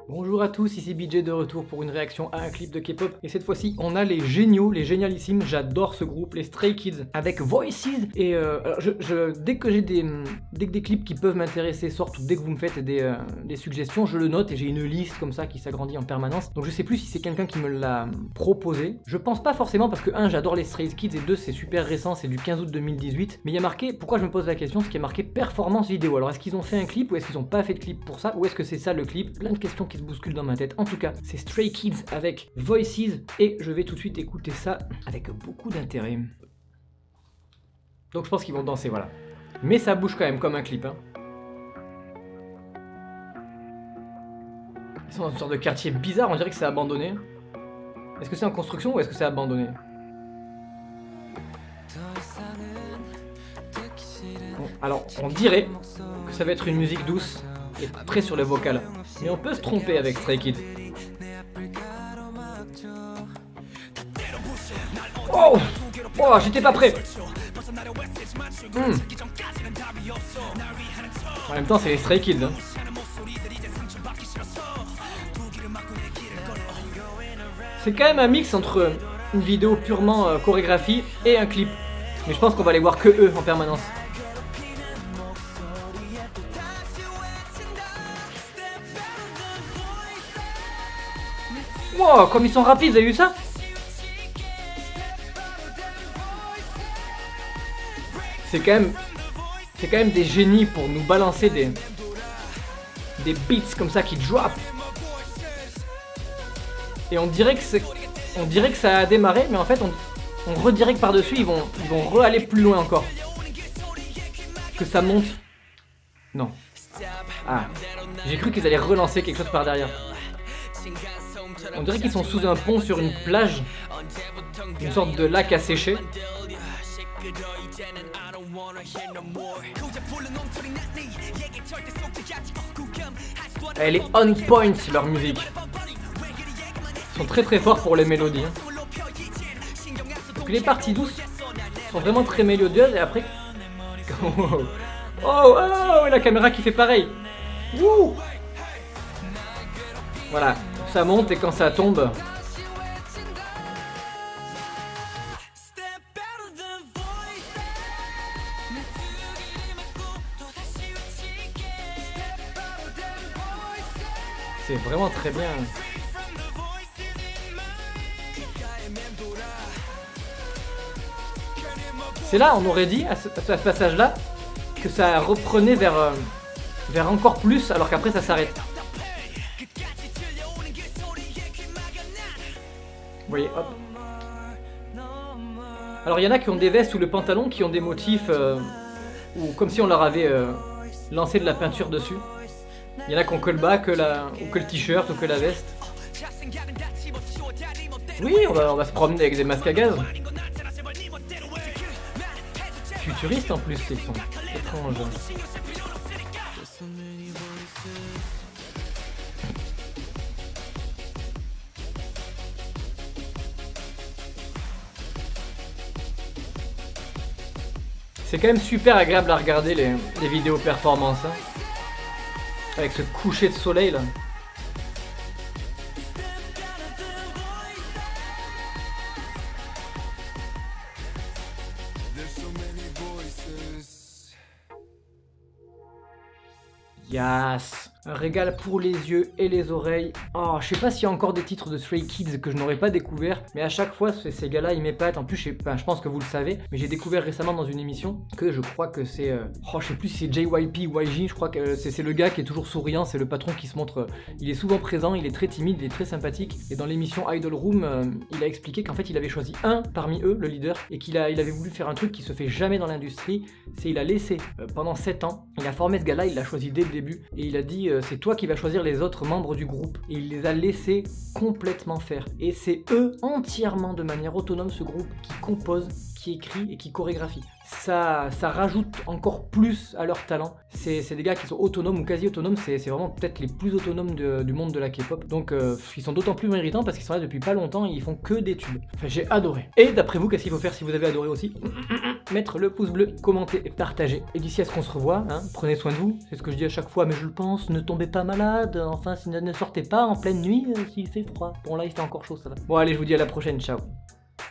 Bonjour à tous, ici BJ de retour pour une réaction à un clip de K-pop. Et cette fois-ci, on a les géniaux, les génialissimes, j'adore ce groupe, les Stray Kids, avec Voices. Et alors dès que j'ai des clips qui peuvent m'intéresser sortent, ou dès que vous me faites des suggestions, je le note et j'ai une liste comme ça qui s'agrandit en permanence. Donc je sais plus si c'est quelqu'un qui me l'a proposé. Je pense pas forcément parce que 1, j'adore les Stray Kids et 2, c'est super récent, c'est du 15 août 2018. Mais il y a marqué, pourquoi je me pose la question, c'est qu'il y a marqué performance vidéo. Alors est-ce qu'ils ont fait un clip ou est-ce qu'ils ont pas fait de clip pour ça, ou est-ce que c'est ça le clip? Plein de questions qui se bousculent dans ma tête. En tout cas, c'est Stray Kids avec Voices et je vais tout de suite écouter ça avec beaucoup d'intérêt. Donc je pense qu'ils vont danser, voilà. Mais ça bouge quand même comme un clip, hein. Ils sont dans une sorte de quartier bizarre, on dirait que c'est abandonné. Est-ce que c'est en construction ou est-ce que c'est abandonné? Bon, alors, on dirait que ça va être une musique douce et très sur le vocal. Mais on peut se tromper avec Stray Kids. Oh, oh, j'étais pas prêt. En même temps, c'est les Stray Kids, hein. C'est quand même un mix entre une vidéo purement chorégraphie et un clip. Mais je pense qu'on va aller voir que eux en permanence. Wow, comme ils sont rapides, vous avez vu ça? C'est quand même des génies pour nous balancer des beats comme ça qui drop. Et on dirait que ça a démarré, mais en fait on redirait que par-dessus ils vont re-aller plus loin encore. Que ça monte. Non. Ah, j'ai cru qu'ils allaient relancer quelque chose par derrière. On dirait qu'ils sont sous un pont sur une plage, une sorte de lac à sécher. Elle est on point leur musique. Ils sont très forts pour les mélodies. Parce que les parties douces sont vraiment très mélodieuses et après... Oh, oh, la caméra qui fait pareil. Wouh. Voilà, ça monte et quand ça tombe... C'est vraiment très bien. C'est là, on aurait dit, à ce passage-là, que ça reprenait vers encore plus, alors qu'après ça s'arrête. Vous voyez, hop. Alors il y en a qui ont des vestes ou le pantalon qui ont des motifs, ou comme si on leur avait lancé de la peinture dessus. Il y en a qui ont que le bas, ou que le t-shirt, ou que la veste. Oui, on va se promener avec des masques à gaz. Futuristes en plus, ils sont étranges. C'est quand même super agréable à regarder les vidéos performances, hein. Avec ce coucher de soleil là. Yes. Un régal pour les yeux et les oreilles. Oh, je sais pas s'il y a encore des titres de Stray Kids que je n'aurais pas découvert, mais à chaque fois ces gars-là ils m'épatent. En plus, je pense que vous le savez, mais j'ai découvert récemment dans une émission que je crois que c'est, oh, je sais plus si c'est JYP ou YG. Je crois que c'est le gars qui est toujours souriant, c'est le patron qui se montre. Il est souvent présent, il est très timide, il est très sympathique. Et dans l'émission Idol Room, il a expliqué qu'en fait il avait choisi un parmi eux, le leader, et il avait voulu faire un truc qui se fait jamais dans l'industrie. C'est il a laissé pendant 7 ans. Il a formé ce gars-là, il l'a choisi dès le début et il a dit c'est toi qui vas choisir les autres membres du groupe. Et il les a laissés complètement faire. Et c'est eux entièrement de manière autonome, ce groupe, qui compose, qui écrit et qui chorégraphie. Ça rajoute encore plus à leur talent. C'est des gars qui sont autonomes ou quasi autonomes, c'est vraiment peut-être les plus autonomes du monde de la K-pop. Donc ils sont d'autant plus méritants parce qu'ils sont là depuis pas longtemps et ils font que des tubes. Enfin, j'ai adoré. Et d'après vous, qu'est-ce qu'il faut faire si vous avez adoré aussi? mettre le pouce bleu, commenter et partager. Et d'ici à ce qu'on se revoit, hein, prenez soin de vous, c'est ce que je dis à chaque fois, mais je le pense, ne tombez pas malade, enfin ne sortez pas en pleine nuit s'il fait froid. Bon là il fait encore chaud, ça va. Bon allez, je vous dis à la prochaine, ciao.